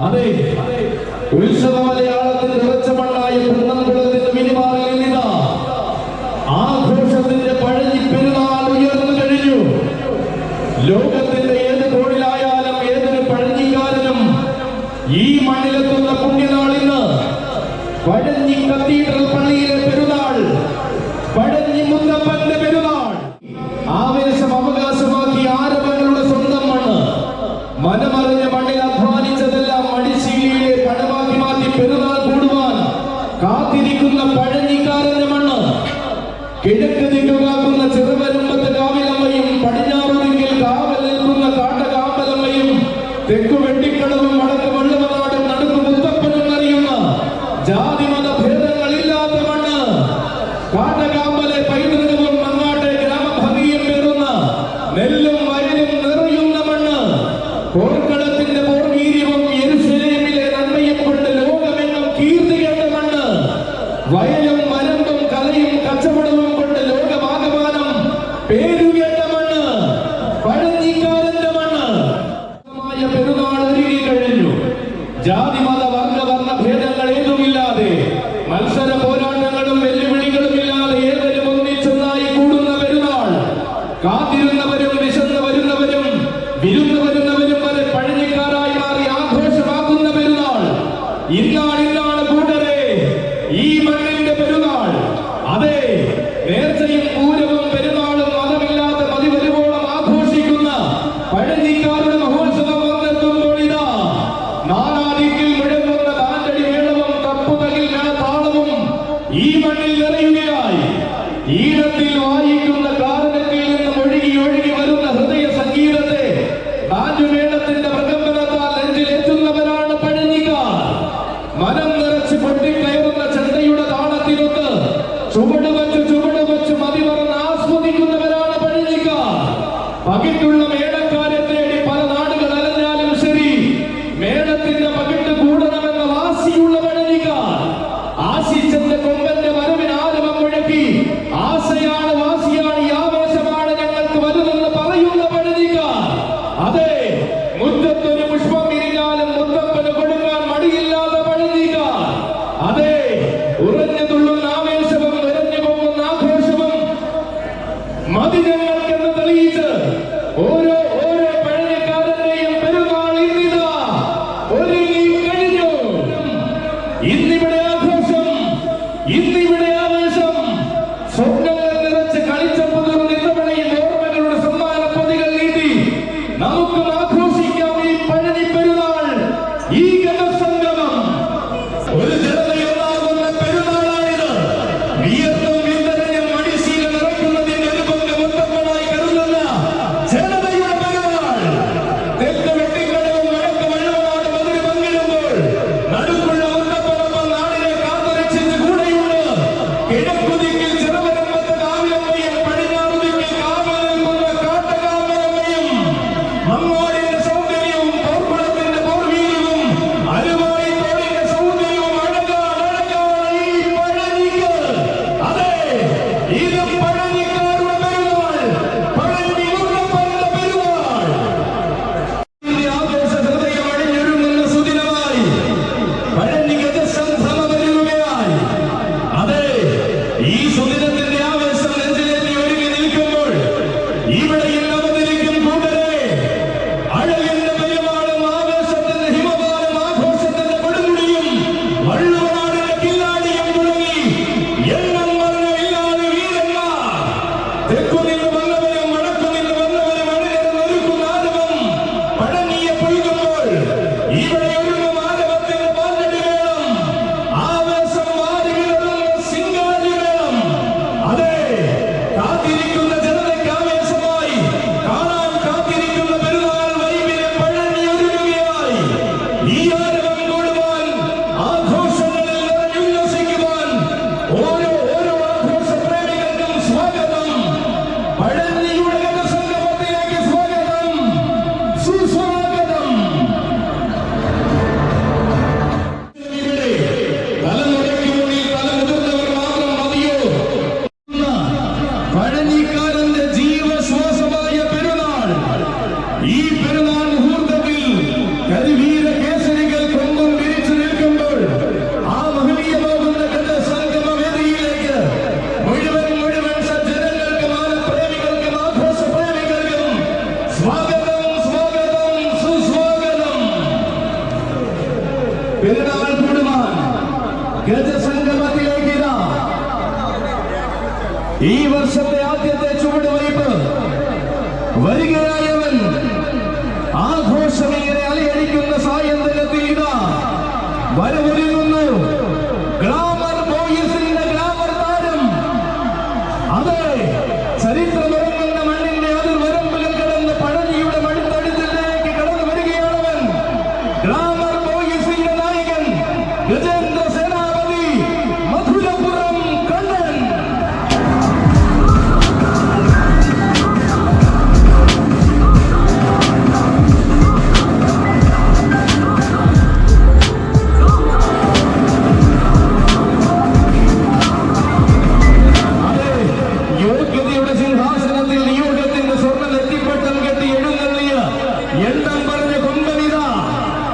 അതെ, ഉത്സവ മലയാളത്തിന്റെ ഉറച്ചമണ്ണായ കുന്നംകുളത്തിന്റെ മിനിമാറിൽ നിന്നാ ആഘോഷത്തിന്റെ പഴഞ്ഞി പെരുന്നാൾ ഉയർന്നു കഴിഞ്ഞു. ലോകത്തിന്റെ ഏത് കോണിലായാലും ഏതൊരു പഴഞ്ഞിക്കാരനും ഈ മണ്ണിലെത്തുന്ന പുണ്യനാൾ ഇന്ന്. പഴഞ്ഞി കത്തീഡ്രൽ പള്ളിയിലെ പെരുന്നാൾ, പഴഞ്ഞി മുത്തപ്പന്റെ പെരുന്നാൾ. ആവേശം അവകാശമാക്കി ആരവങ്ങളുടെ സ്വന്തം മണ്ണ്. മനമറിഞ്ഞ മണ്ണിൽ അധ്വാനിച്ചതെല്ലാം മടിശീലിയിലെ പണമാക്കി മാറ്റി പെരുന്നാൾ കൂടുവാൻ കാത്തിരിക്കുന്ന പഴഞ്ഞിക്കാരന്റെ മണ്ണ്. കിഴക്ക് ദിക്കുകാക്കുന്ന ചെറുവരുമ്പത്ത് കാവിലമ്മയും പടിഞ്ഞാറ് ദിക്കിൽ കാവൽ നിൽക്കുന്ന കാട്ടകാമ്പലമ്മയും തെക്കു വെട്ടിക്കടവും വടക്ക് വെള്ളുവനാടും നടുക്ക് മുത്തപ്പനും അറിയുന്ന ജാതിമത ഭേദങ്ങളില്ലാത്ത മണ്ണ്. കാട്ടകാമ്പലെ പൈതൃകവും മങ്ങാട്ടെ ഗ്രാമഭംഗിയും പേറുന്ന നെല്ലും വയലും നിറയുന്ന മണ്ണ്. പോർക്കളത്തിന്റെ പോർവീര്യവും യെരൂശലേമിലെ നന്മയും കൊണ്ട് ലോകമെങ്ങും കീർത്തിക്കേണ്ട മണ്ണ്. വയലും വരമ്പും കലയും കച്ചവടവും കൊണ്ട് ലോകമാകമാനം പേരുകേട്ട മണ്ണ്. പഴഞ്ഞിക്കാരന്റെ മണ്ണ്. പെരുന്നാൾ ഒരുങ്ങി കഴിഞ്ഞു. ജാതി മത വർഗ വർണ്ണ ഭേദങ്ങൾ ഏതുമില്ലാതെ, മത്സര പോരാട്ടങ്ങളും വെല്ലുവിളികളും ഇല്ലാതെ ഏവരും ഒന്നിച്ചൊന്നായി കൂടുന്ന പെരുന്നാൾ. കാത്തിരുന്നവരും വിശന്ന് വരുന്നവരും വിരുന്ന് വരുന്നവരും വരെ പഴഞ്ഞിക്കാരായി മാറി ആഘോഷമാക്കുന്ന പെരുന്നാൾ. ഇന്നാണ് കൂട്ടരെ ഈ മണ്ണിന്റെ പെരുന്നാൾ. അതെ, നേർച്ചയും പൂരവും പെരുന്നാളും മതമില്ലാതെ മതി വരുവോളം ആഘോഷിക്കുന്ന പഴഞ്ഞിക്കാരുടെ മഹോത്സവം വന്നെത്തുമ്പോൾ ഇതാ നാനാദിക്കിൽ മുഴങ്ങുന്ന താണ്ടടി മേളവും തപ്പുതകിൽ താളവും ഈ മണ്ണിൽ നിറയുകയായി. ഈടത്തിൽ വായിക്കുന്ന കാരണത്തിൽ നിന്നും ഒഴുകി ഒഴുകി വരുന്ന ഹൃദയ സംഗീതത്തെ താജുമേളത്തിന്റെ പ്രകമ്പനത്താൽ നെഞ്ചിലെത്തുന്നവരാണ് പഴഞ്ഞിക്കാർ. മനം നിറച്ച് പൊട്ടിക്കയറുന്ന ചെണ്ടയുടെ താളത്തിലൊത്ത് ചുവട് വെച്ച് മതി പറഞ്ഞ് ആസ്വദിക്കുന്നവരാണ് പഴഞ്ഞിക്കാർ. പകിട്ടുള്ള മേളക്കാരെ തേടി പല നാടുകൾ അലഞ്ഞാലും ശരി, മേളത്തിന്റെ പകിട്ട് കൂടണമെന്ന വാശിയുള്ള പഴഞ്ഞിക്കാർ. ആശിച്ചന്റെ കൊമ്പന്റെ വരവിന് ആരവം മുഴക്കി ആശയാണ് വാശിയാണ് ഈ ആവേശമാണ് ഞങ്ങൾക്ക് വരുമെന്ന് പറയുന്ന പഴഞ്ഞിക്കാർ. അതെ, മുറ്റത്തൊരു പുഷ്പം വിരിഞ്ഞാലും മുത്തപ്പന് കൊടുക്കാൻ മടിയില്ലാതെ പഴഞ്ഞിക്കാർ. അതെ, ഉറഞ്ഞു തുള്ളുന്ന ആവേശവും നിറഞ്ഞു പോകുന്ന ആഘോഷവും മതി ഞങ്ങൾക്കെന്ന് തെളിയിച്ച് ഓരോ പഴഞ്ഞിക്കാരന്റെയും പെരുന്നാൾ ഇന്നിതാ ഒരുങ്ങി കഴിഞ്ഞു. ഇന്നിവിടെ ആഘോഷം, ഇന്നിവിടെ ആവേശം. സ്വപ്നങ്ങൾ നിറച്ച് കളിച്ചപ്പുതും ഇത്തവണയും ഓർമ്മകളുടെ സമ്മാന പൊതികൾ നീട്ടി നമുക്കും ആഘോഷിക്കാം ഈ പഴഞ്ഞി പെരുന്നാൾ, ഈ ഗതസംഗമം. ഒരു ജനതയുണ്ടാകുന്ന പെരുന്നാളാണിത്. വിയർത്തും വിന്തരഞ്ഞും മടിശീല നിറയ്ക്കുന്നതിന്റെ ഒരു പങ്ക് മുത്തപ്പനായി കരുതുന്ന ജനതയുടെ പെരുന്നാൾ. തെക്ക് വെട്ടിക്കടവും വടക്ക് വെള്ളവനാടും അതിന് പങ്കിടുമ്പോൾ നടുക്കുള്ള മുത്തപ്പനൊപ്പം നാടിനെ കാത്തുരക്ഷിച്ച് കൂടെയുണ്ട് പെരുന്നാൾ കൂടുവാൻ ഗജസംഗമത്തിലേക്ക് ഇതാ ഈ വർഷത്തെ ആദ്യത്തെ ചുവടുവയ്പ് വരികയായവൻ ആഘോഷം ഇങ്ങനെ അലയടിക്കുന്ന സായന്തനത്തിൽ ഇതാ വരവൊരുങ്ങുന്നു. ഗ്ലാമർ ബോയ്സിന്റെ ഗ്ലാമർ താരം. അതെ, ചരിത്രമിറങ്ങുന്ന മണ്ണിന്റെ അതിർവരമ്പുകൾ കടന്ന് പഴനിയുടെ മണിത്തടിച്ചിലേക്ക് കടന്നു വരികയാണവൻ. ഗ്ലാമർ ബോയ്സിന്റെ നായകൻ ഗജേന്ദ്ര സേനാപതി മധുരപുരം കണ്ണൻ. യോഗ്യതയുടെ സിംഹാസനത്തിൽ നിയോഗത്തിന്റെ സ്വർണ്ണ നെറ്റിപ്പട്ടം കെട്ടി എഴുന്നള്ളിയ എണ്ണം പറഞ്ഞ കൊമ്പനിത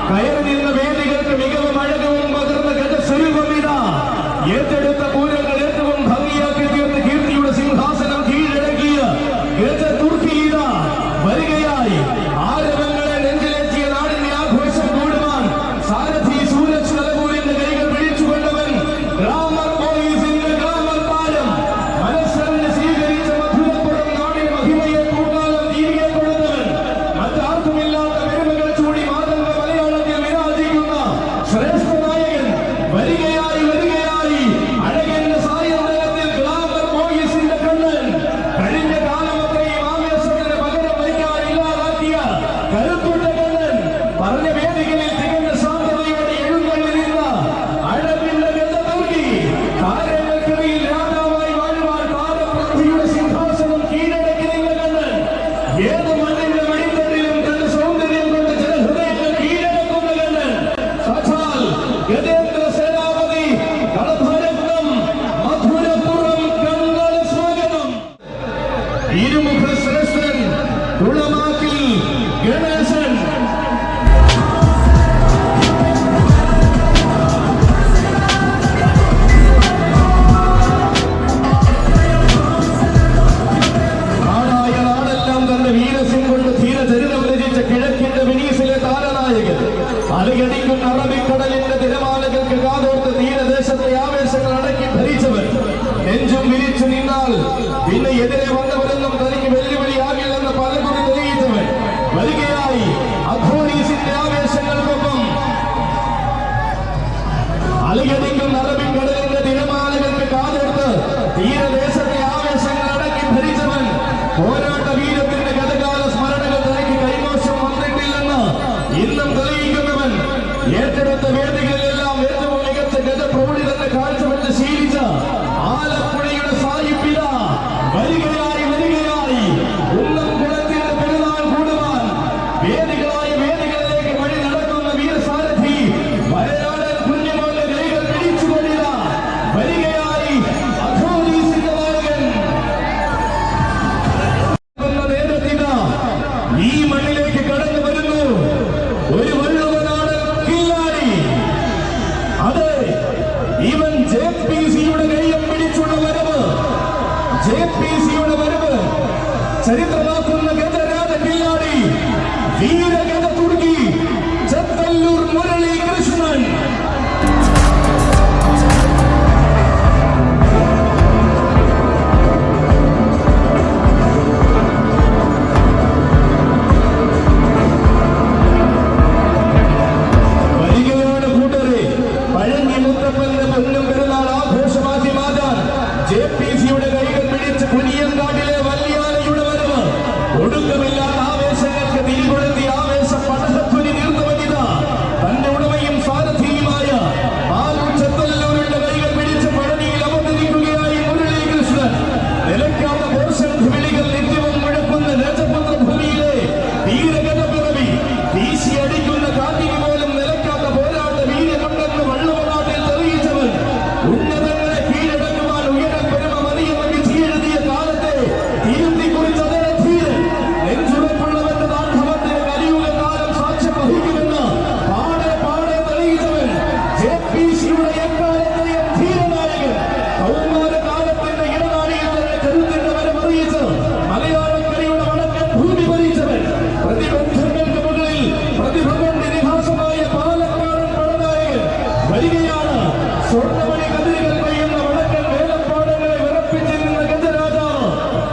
കയറി നിന്ന വേദികൾക്ക് മികവും അഴകവും പകർന്ന ഗജസ്വരൂപമിത ഏറ്റെടുത്ത പൂരങ്ങൾ ഏറ്റവും ഭംഗിയാക്കി തീർന്ന കീർത്തിയുടെ സിംഹാസനം കീഴടക്കിയ ഗജ തുർക്കിയിത വരികയായി. ആരവങ്ങളെ നെഞ്ചിലെത്തിയ നാടിന്റെ ആഘോഷം കൂടുവാൻ സാരഥി സൂരജ് നലകൂരിന്റെ കൈകൾ പിടിച്ചുകൊണ്ടവൻ ഗ്ലാമർ ബോയ്സിന്റെ ഗ്ലാമർ താരം. മനസ്സറിന് സ്വീകരിച്ച മധുരപ്പുറം നാടിന് മഹിമയെ പൂർണ്ണാലം തിരികെ കൊടുത്തവൻ. മറ്റാർക്കുമില്ലാത്ത പെരുമകൾ ചൂടി മാതംഗ മലയാളത്തിൽ വിരാജിക്കുന്ന ശ്രേഷ്ഠ നായകൻ വരികയായി വരികയായി. അഴകന്റെ സായന്തനത്തിൽ ഗ്ലാമർ ബോയ്സിന്റെ കണ്ണൻ. കഴിഞ്ഞ കാലമത്രയും ആവേശത്തിന് പകരം വയ്ക്കാൻ ഇല്ലാതാക്കിയ കരുത്തുറ്റ കണ്ണൻ. പറഞ്ഞ വേദികളിൽ തികഞ്ഞ സാധ്യതയോടെ എഴുന്നള്ളി നിന്ന അഴകിന്റെ ഗജതുർക്കി. താരങ്ങൾക്കിടയിൽ രാജാവായി വാഴുവാൻ താരപ്രതിയുടെ സിംഹാസനം കീഴടക്കി നിന്ന കണ്ണൻ. ഏത് മണ്ണിന്റെ മണിത്തട്ടിലും തന്റെ സൗന്ദര്യം കൊണ്ട് ജനഹൃദയങ്ങൾ കീഴടക്കുന്ന കണ്ണൻ. സാക്ഷാൽ ഗജേന്ദ്ര സേനാപതി കളഭരത്നം മധുരപുരം കണ്ണന് സ്വാഗതം. ഇരുമുഖ ശ്രേഷ്ഠൻ കുളമാക്കിൽ ഗണേശൻ. നാടായ നാടെല്ലാം തന്റെ വീരസ്യം കൊണ്ട് ധീരചരിതം രചിച്ച കിഴക്കിന്റെ വെനീസിലെ താരനായകൻ. അലയടിക്കുന്ന അറബിക്കടലിന്റെ തിരമാലകൾക്ക് കാതോർത്ത് തീരദേശത്തെ ആവേശങ്ങൾ അടക്കി ഭരിച്ചവൻ. നെഞ്ചും വിരിച്ചു നിന്നാൽ പിന്നെ എതിരെ വന്നവരെന്നും തനിക്ക് വെല്ലുവിളിയാകില്ലെന്ന് പലകുറി തെളിയിച്ചവൻ വരികയായി. അഘോരീസിന്റെ ആവേശങ്ങൾക്കൊപ്പം അലയടിക്കുന്ന അറബിക്കടലിന്റെ തിരമാലകൾക്ക് കാതോർത്ത് തീരദേശത്തെ ആവേശങ്ങൾ അടക്കി ഭരിച്ചവൻ. പോരാട്ട വീരത്തിന്റെ ഗതകാല സ്മരണകൾ തനിക്ക് കൈമോശം വന്നിട്ടില്ലെന്ന് ഇന്നും തെളിയിക്കുന്നവൻ. ഏറ്റെടുത്ത വേദികളിലെല്ലാം ഏറ്റവും മികച്ച ഗജപ്രൗഢി തന്നെ കാഴ്ചവെച്ച് ശീലിച്ച ആലപ്പുഴയുടെ സായിപ്പിത വരികയായി വരികയായി. കുന്നംകുളത്തിന്റെ പെരുന്നാൾ കൂടുവാൻ വേദികളായ വേദികളിലേക്ക് വഴി നടക്കുന്ന വീരസാരഥി വയനാടൻ കുഞ്ഞുമോന്റെ കൈകൾ പിടിച്ചുകൊണ്ടിത വരികയായി. അഘോരീസിന്റെ നായകൻ നേരത്തിത ഈ മണ്ണിലേക്ക് കടന്നു വരുന്നു ഒരു വള്ളുവനാടൻ കില്ലാടി. അതെ, ഇവൻ JPCയുടെ കൈയും പിടിച്ചുള്ള വരവ്. JPCയുടെ വരവ് ചരിത്രമാക്കുന്ന ഗജരാജ കില്ലാടി വീരഗജ തുർക്കി ചത്തല്ലൂർ മുരളി കൃഷ്ണൻ. വരികയാണ് കൂട്ടരെ. പഴഞ്ഞി മുത്തപ്പന്റെ പൊന്നും പെരുന്നാൾ ആഘോഷമാക്കി മാറ്റാൻ JPCയുടെ കൈകൾ പിടിച്ച് കുനിയങ്കാട്ടിലെ വല്യാലയുടെ വരവ്. വരികയാണ്. സ്വർണ്ണമണി കതിരുകൾ പെയ്യുന്ന വടക്കൻ വേലപ്പാടങ്ങളെ വിറപ്പിച്ചിരുന്ന ഗജരാജാവ്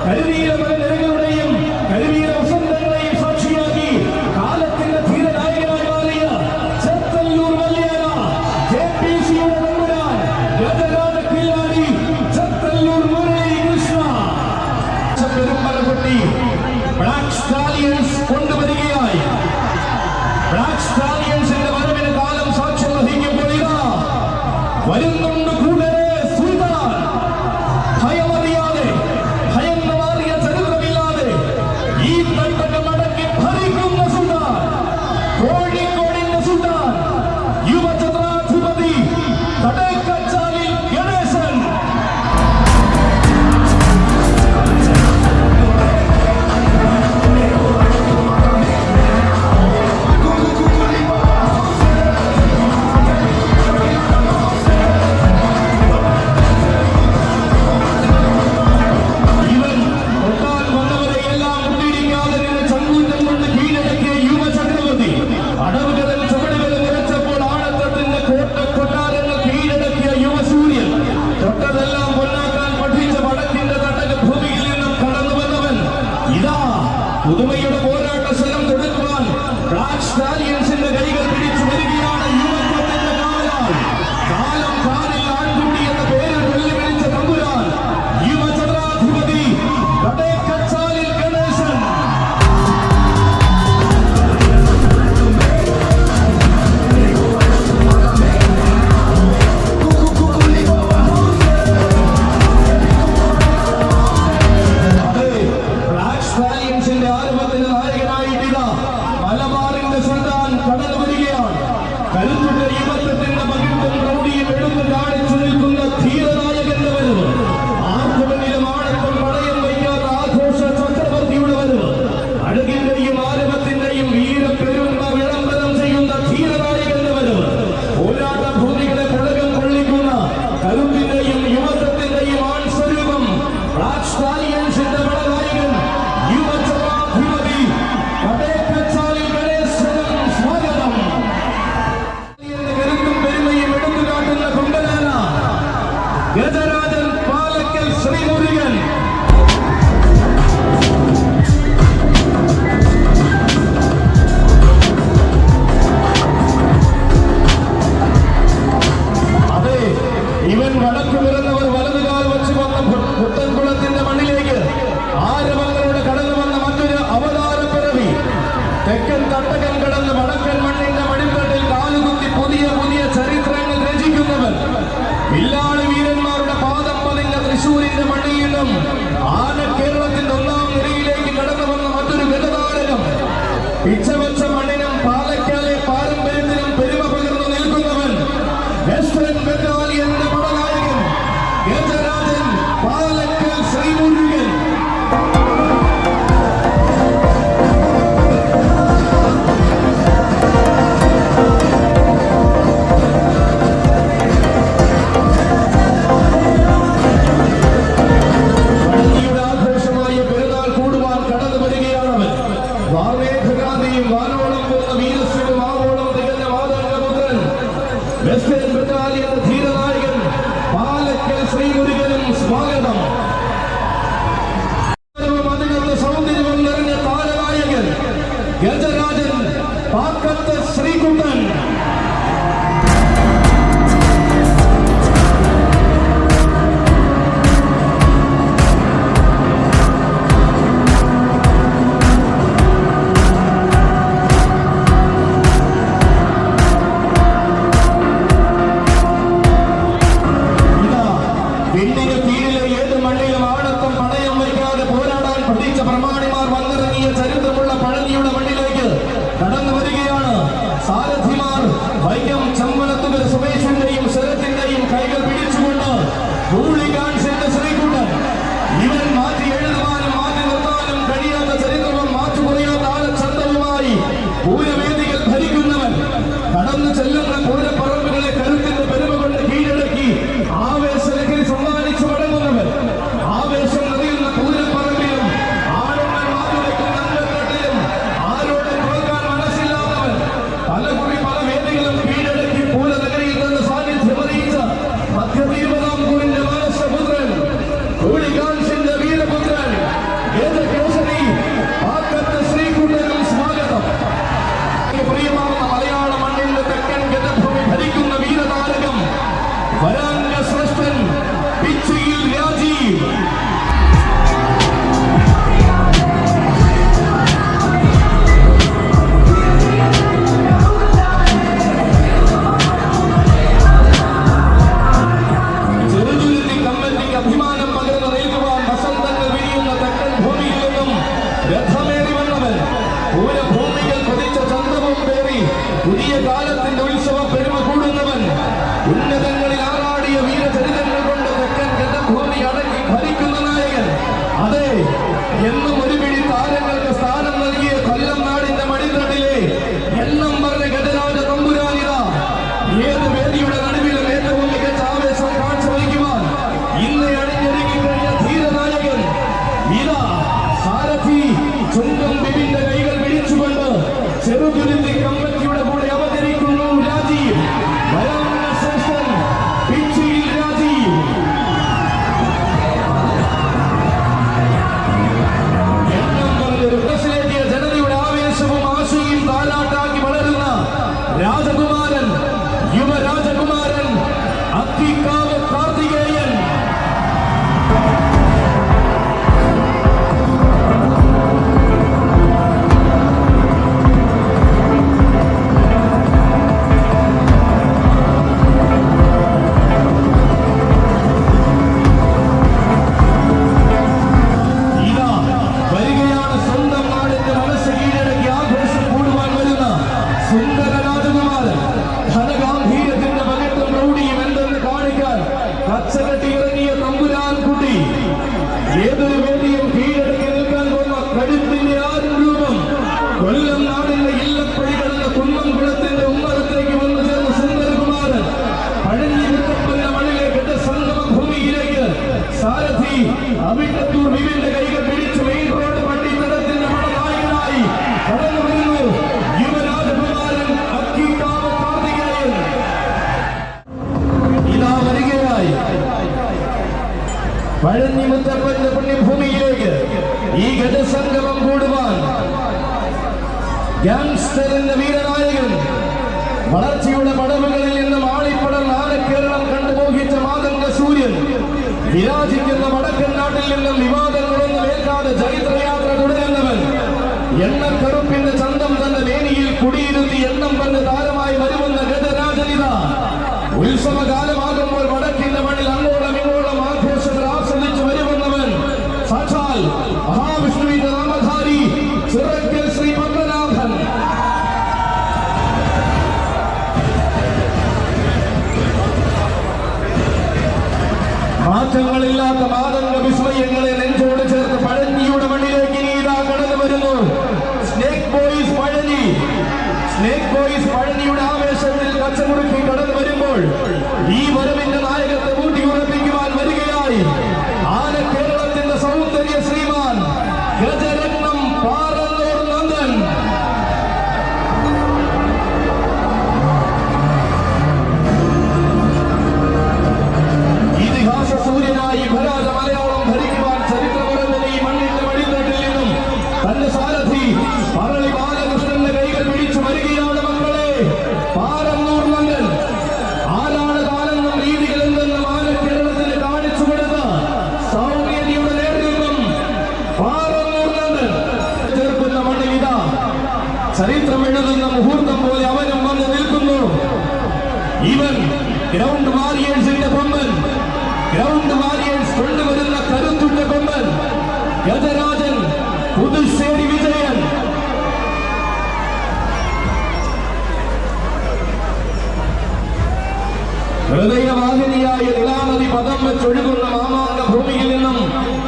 കരിവീര മലനിരകളുടെയും കരിവീര വസന്തങ്ങളെയും സാക്ഷിയാക്കി കാലത്തിന്റെ ധീരനായകനായി മാറിയ ചെത്തല്ലൂർ മല്ലിയാന JPCയുടെ നമ്പുരാൻ ഗജരാജ കില്ലാടി ചെത്തല്ലൂർ മുരളി കൃഷ്ണ പെരുമ്പലപ്പെട്ടി ബ്ലാക്ക് സ്റ്റാലിയൻസ് കൊണ്ടുവരികയായി. ബ്ലാക്ക് സ്റ്റാലിയൻസിന്റെ വരവിന് കാലം സാക്ഷ്യം വഹിക്കുമ്പോൾ ഇതാ വരുന്നുണ്ട് കൂടരെ സുൽത്താൻ. ഭയമറിയാതെ ഭയന്ന് മാറിയ ചരിത്രമില്ലാതെ ഈ തട്ടകം അടക്കി ഭരിക്കുന്ന സുൽത്താൻ, കോഴിക്കോടിന്റെ സുൽത്താൻ, യുവചത്രാധിപതി കടേക്കച്ചാലിൽ ഗണേശൻ. പുതുമയുടെ പോരാട്ട സ്ഥലം തുടരുവാൻ ബ്ലാക്ക് സ്റ്റാലിയൻസിന്റെ കൈകൾ പിടിച്ചു വരികയാണ്. യുവത്വത്തിന്റെ കാവലാൽ കാലം കാലിൽ ആൺകുട്ടി എന്ന പേരിൽ വെല്ലുവിളിച്ച തമ്പുരാൻ യുവചത്രാധിപതി കടേക്കച്ചാലിൽ ഗണേശൻ. മലബാറിന്റെ സുൽത്താൻ കടന്നു വരികയാണ്. കരുത്തുറ്റ യുവത്വത്തിന്റെ മകിട്ടും പ്രൗഢിയും എടുത്തു കാണിച്ചു നിൽക്കുന്ന ധീരനായകന്റെ വരവ്. ആർക്കുമെങ്കിലും ആഴത്തും പടയം വയ്ക്കാത്ത ആഘോഷ ചക്രവർത്തിയുടെ വരവ്. അഴകിന്റെയും ആരവത്തിന്റെയും വീരപ്പെരുമ വിളംബരം ചെയ്യുന്ന ധീരനായകന്റെ വരവ്. പോരാട്ട ഭൂമികളെ പുളകം കൊള്ളിക്കുന്ന കരുത്തിന്റെയും യുവത്വത്തിന്റെയും ആൺസ്വരൂപം ബ്ലാക്ക് സ്റ്റാലിയൻസിന്റെ പടനായകൻ യുവചത്രാധിപതി കടേക്കച്ചാലിൽ ഗണേശനും സ്വാഗതം. കരുത്തും പെരുമയും എടുത്തുകാട്ടുന്ന കൊമ്പനാന ഗജരാജൻ പാലക്കൽ ശ്രീമുരുകൻ. അതെ, ഇവൻ വടക്കു പിറന്നവർ വലതുകാൽ വെച്ച് വന്ന പുത്തൻകുളത്തിന്റെ മണ്ണിലേക്ക് ആരവങ്ങളുടെ കടന്നു വന്ന മറ്റൊരു അവതാരപ്പിറവി. തെക്കൻ തട്ടകം കടന്ന് വടക്കൻ മണ്ണിന്റെ മടിത്തട്ടിൽ കാലുകുത്തി പുതിയ പുതിയ ചരിത്രങ്ങൾ രചിക്കുന്നവൻ. വില്ലാളി വീരന്മാരുടെ പാദം പതിഞ്ഞ തൃശൂരിന്റെ മണ്ണിൽ നിന്നും ആന കേരളത്തിന്റെ ഒന്നാം നിരയിലേക്ക് കടന്നു വന്ന മറ്റൊരു ഗജതാരകം. പിച്ചവച്ച മണ്ണിനും പാലക്കാലെ പാരമ്പര്യത്തിനും പെരുമ പകർന്നു നിൽക്കുന്നവൻ വെസ്റ്റേൺ ബറ്റാലിയന്റെ പടനായകൻ ഗജരാജൻ പാലക്കൽ ശ്രീമുരുകൻ. ആഘോഷമായ പെരുന്നാൾ കൂടുവാൻ കടന്നു വരികയാണവൻ. വാമേഘഗാന്ധിയും വാനോളം പോകുന്ന വീരസ്വനും ആവോളം തികഞ്ഞ മാതംഗപുത്രൻ വെസ്റ്റേൺ ബറ്റാലിയൻ ധീരനായകൻ പാലക്കൽ ശ്രീമുരുകനും സ്വാഗതം. സൗന്ദര്യവും നിറഞ്ഞ താരനായകൻ ഗജരാജൻ പാക്കത്ത് ശ്രീകുട്ടൻ. തമിഴ്നാട്ടൂർ വിവിന്റെ കൈകൾ പിടിച്ച് മെയിൻ റോഡ് പള്ളിത്തടത്തിന്റെ പടനായകനായി കടന്നു വരുന്നു യുവരാജകുമാരൻ അക്കിക്കാവ് കാർത്തികേയൻ. ഇതാ വരികയായി പഴഞ്ഞി മുത്തപ്പന്റെ പുണ്യഭൂമിയിലേക്ക് ഈ ഗജസംഗമം കൂടുവാൻ ഗാങ്സ്റ്റർ എന്ന വീരനായകൻ വളർച്ചയുടെ പടവുകളിൽ നിന്ന് ആളിപ്പടർന്ന ആനക്കേരളം കണ്ടുപോകിച്ച മാതംഗ സൂര്യൻ വിരാജിക്കുന്ന വടക്കൻ നാട്ടിൽ നിന്നും വിവാദങ്ങളൊന്നും ഏൽക്കാതെ ചരിത്രയാത്ര തുടരുന്നവൻ എണ്ണക്കറുപ്പിന്റെ ചന്തം തന്റെ മേനിയിൽ കുടിയിരുത്തി എണ്ണം വന്ന് താരമായി വരുമെന്ന ഗജരാജനിത ഉത്സവകാലമാകുമ്പോൾ വടക്കിന്റെ മണ്ണിൽ അങ്ങോളം ഇങ്ങോളം ആഘോഷങ്ങൾ ആസ്വദിച്ചു വരുമെന്നവൻ സാക്ഷാൽ മഹാവിഷ്ണുവിന്റെ നാമധാരി ചിറക്കൽ ശ്രീ പത്മനാഭൻ. മാറ്റങ്ങളില്ലാത്ത മാതംഗ വിസ്മയങ്ങളെ നെഞ്ചോട് ചേർത്ത് പഴഞ്ഞിയുടെ മണ്ണിലേക്ക് ഇതാ കടന്നു വരുന്നു snake boys Pazhanji. Snake boys പഴഞ്ഞിയുടെ ആവേശത്തിൽ കച്ചമുറുക്കി കടന്നു വരുമ്പോൾ ഈ വരവിന്റെ നായകത്തെ ഊട്ടി ഉറപ്പിക്കുവാൻ വരികയായി ആന കേരളത്തിന്റെ സൗന്ദര്യ ശ്രീമാൻ ഗജരത്നം പാറന്നൂർ നന്ദൻ. ഇതിഹാസ സൂര്യനായി ഭരാജ മലയാളം ഭരിക്കുവാൻ ചരിത്രപരമായ ഈ മണ്ണിന്റെ വഴിത്തട്ടിൽ നിന്നും തന്റെ സാരഥി പറളി ബാലകൃഷ്ണന്റെ കൈകൾ പിടിച്ചു വരികയാണ് മക്കളെ പാറന്നൂർ നന്ദൻ. ആരാണ് താനെന്നും രീതികൾ എന്തെന്നും ആന കേരളത്തിന് കാണിച്ചു കൊടുത്ത സൗമ്യതയുടെ നേതൃത്വം പാറന്നൂർ നന്ദൻ. ചേർക്കുന്ന മണ്ണിൽ ഇതാ ചരിത്രം എഴുതുന്ന മുഹൂർത്തം പോലെ അവനും വന്ന് നിൽക്കുന്നു. ഇവൻ ഗ്രൗണ്ട് വാരിയേഴ്സിന്റെ കൊമ്പൻ, ഗ്രൗണ്ട് വാരിയേഴ്സ് കൊണ്ടുവരുന്ന കരുത്തുറ്റ കൊമ്പൻ ഗജരാജൻ പുതുശ്ശേരി വിജയൻ. ഹൃദയവാഹിനിയായ നിലാനദി പദം വെച്ചൊഴുകുന്ന മാമാങ്ക ഭൂമിയിൽ നിന്നും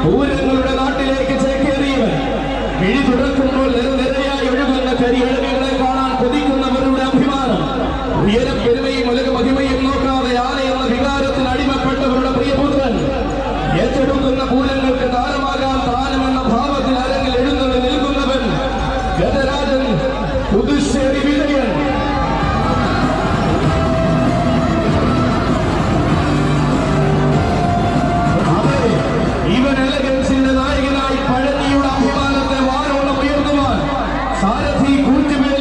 പൂരങ്ങളുടെ നാട്ടിലേക്ക് ചേക്കേറിയവൻ കിഴി തുറക്കുമ്പോൾ നിരനിരയായി ഒഴുകുന്ന കരിയഴവികളെ കാണാൻ കൊതിക്കുന്നവരുടെ അഭിമാനം. ഉയരം പെരുമയും ഉലക മഹിമയും നോക്കാതെ ആന എന്ന വികാരത്തിന് അടിമപ്പെട്ടവരുടെ പ്രിയപുത്രൻ ഏറ്റെടുക്കുന്ന പൂരങ്ങൾക്ക് താരമാകാൻ താരമെന്ന ഭാവത്തിൽ അരങ്ങിൽ എഴുന്നള്ളി നിൽക്കുന്നവൻ ഗജരാജൻ പുതുശ്ശേരി വിജയൻ. ഇവൻ എലഗൻസിന്റെ നായകനായി പഴഞ്ഞിയുടെ അഭിമാനത്തെ വാനോളം ഉയർത്തുവാൻ സാരഥി കൂറ്റുവിള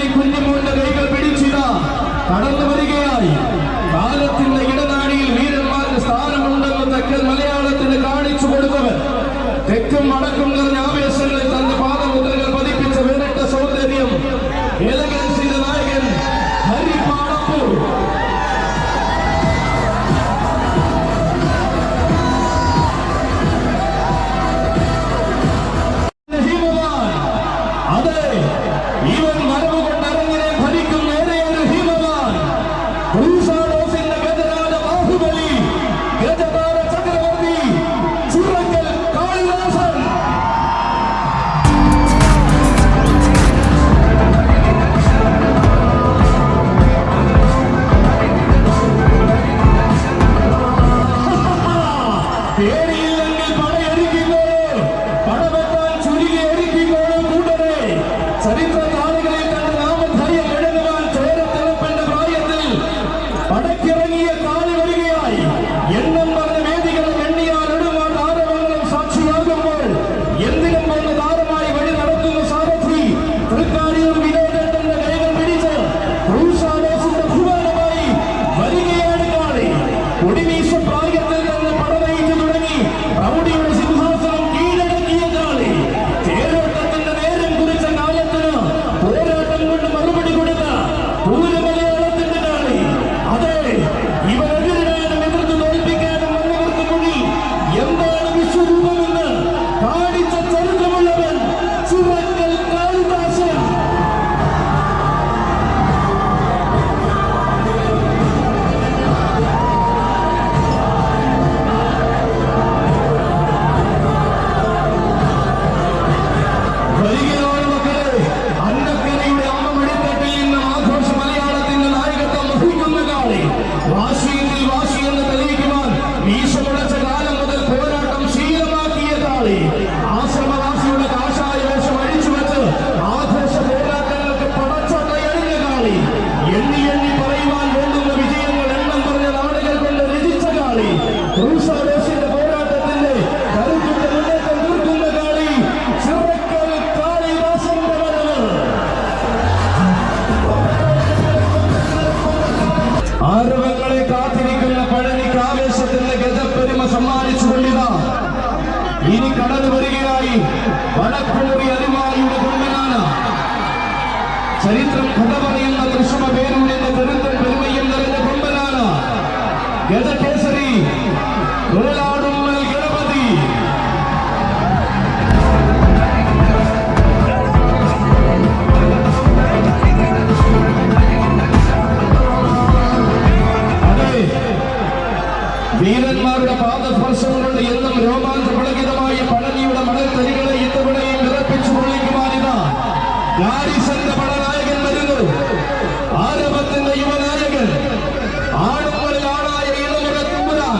കാത്തിരിക്കുന്ന പഴനിക്ക് ആവേശത്തിന്റെ ഗജപ്പെരുമ സമ്മാനിച്ചുകൊണ്ടിതാ ഇനി കടന്നു വരികയായി വടക്കുമുറി അരിമാലിയുടെ കൊമ്പനാന. ചരിത്രം കഥ പറയുന്ന തൃശ്ശൂർ പേരൂരിന്റെ കരുത്തും പെരുമയും നിറഞ്ഞ കൊമ്പനാന ഗജകേസരി വേലാടുമ്മൽ ഗണപതി. വീരന്മാരുടെ പാദസ്പർശം കൊണ്ട് എന്നും രോമാഞ്ചപുളകിതമായ പഴനിയുടെ മണൽത്തരികളെ ഇത്തവണയും വിറപ്പിച്ചു കൊള്ളിക്കുവാനിതാ ഗാരിസന്റെ പടനായകൻ വരുന്നു. ആരവത്തിന്റെ യുവനായകൻ, ആടുകളിൽ ആളായ ഇളമുറ തമ്പുരാൻ,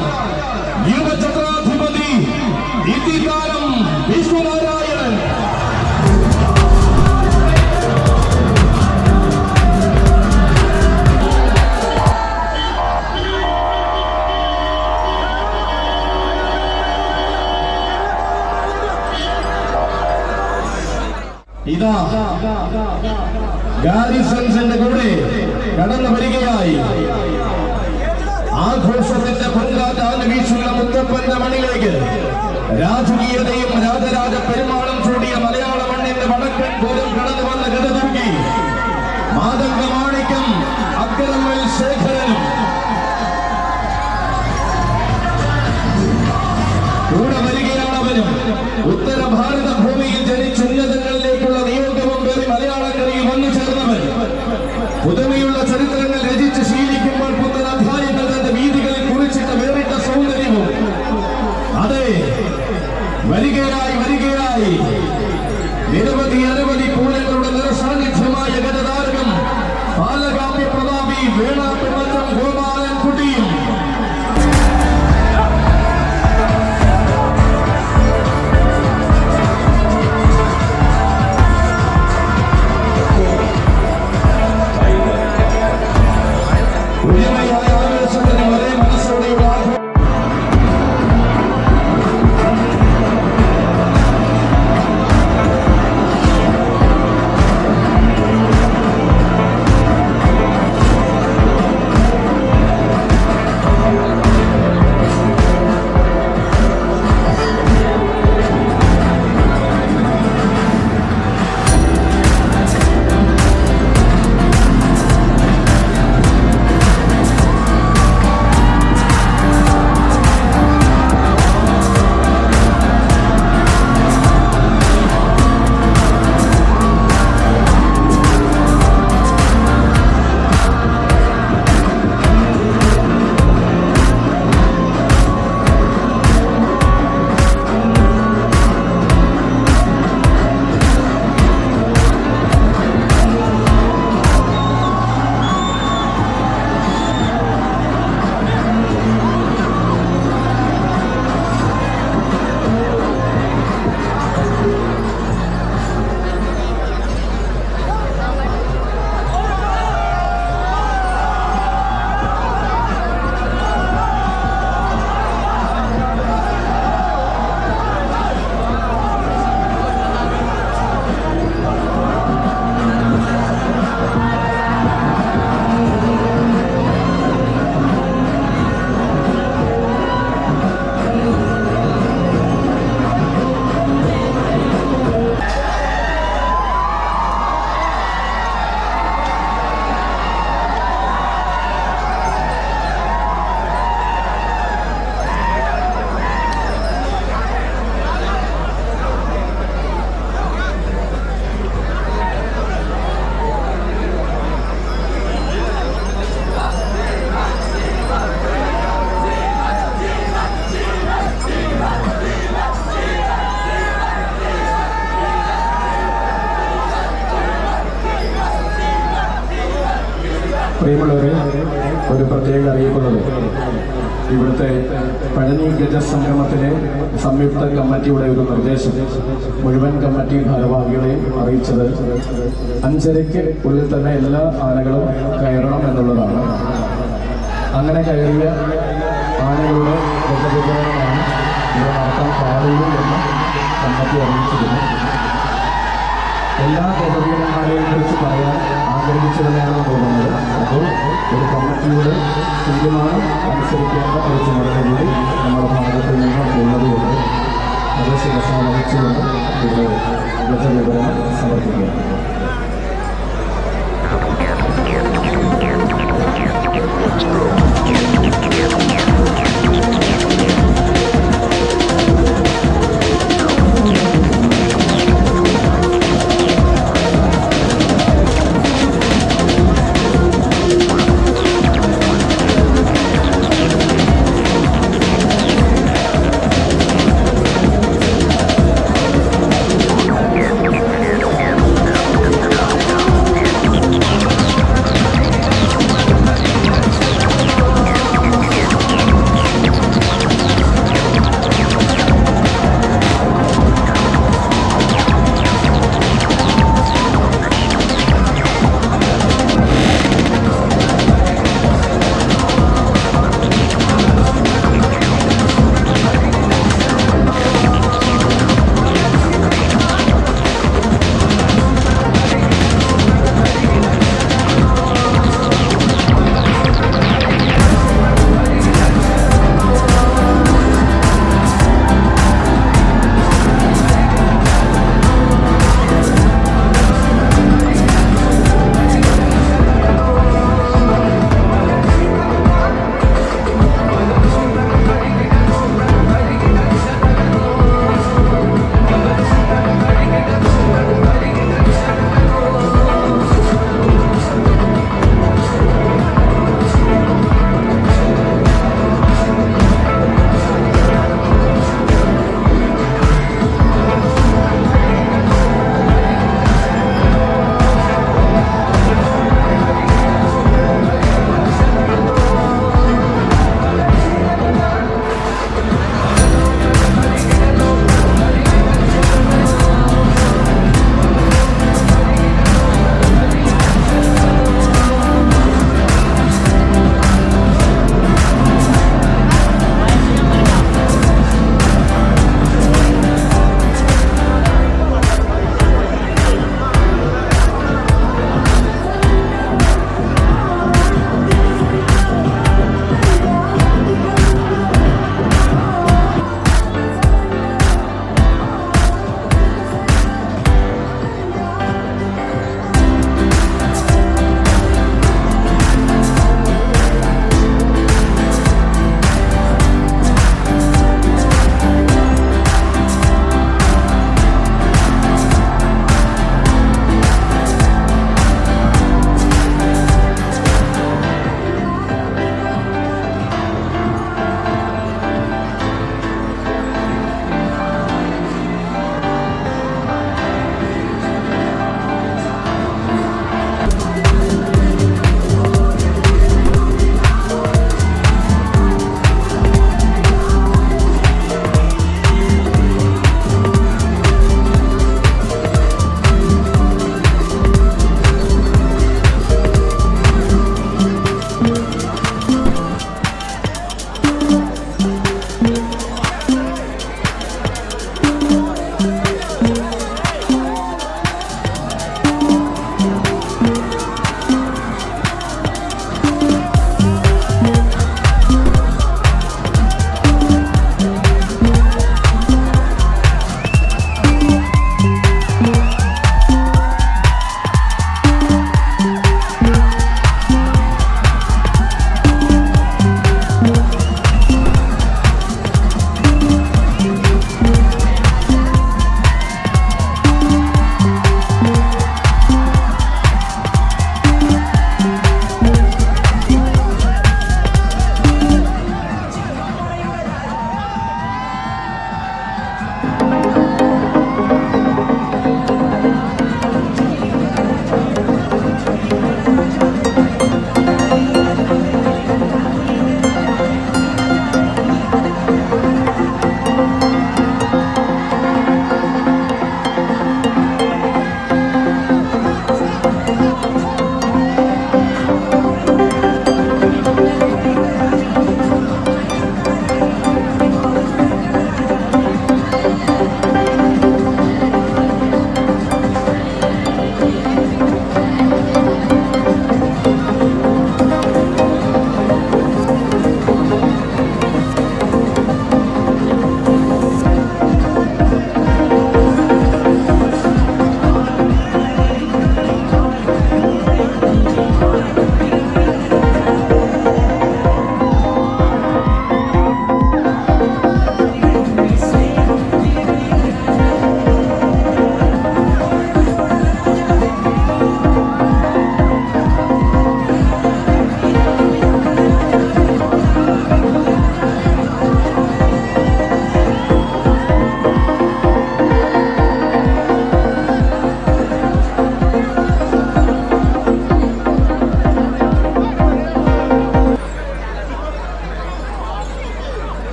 യുവചക്രാധിപതി ഇതികാലം വിഷ്ണുനാരായണൻ. ഇതാ ഗാരിസൺസിന്റെ കൂടെ കടന്നു വരികയായി ആഘോഷത്തിന്റെ പൊങ്കാറ്റാൻ വീശുന്ന മുത്തപ്പന്റെ മണിലേക്ക് രാജകീയതയും രാജരാജ പെരുമാളും ചൂടിയ മലയാള മണ്ണിന്റെ വടക്കൻ പോലും കടന്നു വന്ന ഗതദുർഗി മാതംഗ മാണിക്യം അക്കരമ്മൽ ശേഖരനും കൂടെ വരികയാണവരും. ഉത്തര ഭാരത ഭൂമിയിൽ ജനിച്ചുന്നതങ്ങളിലേക്കുള്ള നിയോഗവും പേറി മലയാളക്കരയിൽ വന്നു ചേർന്നവൻ. പുതുമയുള്ള ചരിത്രങ്ങൾ രചിച്ച് ശീലിക്കുമ്പോൾ പുത്തൻ അധ്യായങ്ങൾ തന്റെ വീതികളിൽ കുറിച്ചിട്ട വേറിട്ട സൗന്ദര്യവും. അതെ, വരികയായി നിരവധി പൂരങ്ങളുടെ നിറസാന്നിധ്യമായ ഗജതാരകം പാലകാമ്യ പ്രതാപി വേണാട്ടുമറ്റം ഗോപാലൻ കുട്ടിയും. പ്രിയമുള്ളവരെ, ഒരു പ്രത്യേക അറിയിപ്പുള്ളത് ഇവിടുത്തെ പഴനി ഗജസംഗമത്തിലെ സംയുക്ത കമ്മിറ്റിയുടെ ഒരു നിർദ്ദേശം മുഴുവൻ കമ്മിറ്റി ഭാരവാഹികളെയും അറിയിച്ചത് 5:30 ഉള്ളിൽ തന്നെ എല്ലാ ആനകളും കയറണം എന്നുള്ളതാണ്. അങ്ങനെ കയറിയ ആനകളുടെ ഗജവിതരണമാണ് ഇവിടെ നടത്താൻ പാടുള്ളൂ എന്ന് കമ്മിറ്റി അറിയിച്ചിരുന്നു. എല്ലാ ഗജവീരന്മാരെയും കുറിച്ച് പറയാൻ ആഗ്രഹിച്ചു തന്നെയാണ് തോന്നുന്നത്. അപ്പോൾ ഒരു കമ്മിറ്റിയുടെ തീരുമാനം അനുസരിക്കേണ്ട ഒരു ചുമതല കൂടി നമ്മുടെ ഭാഗത്ത് നിന്ന് ഉള്ളതുകൊണ്ട് അത് ശിരസ വഹിച്ചുകൊണ്ട് ഇത് ഗജവിവരണം സമർപ്പിക്കുക.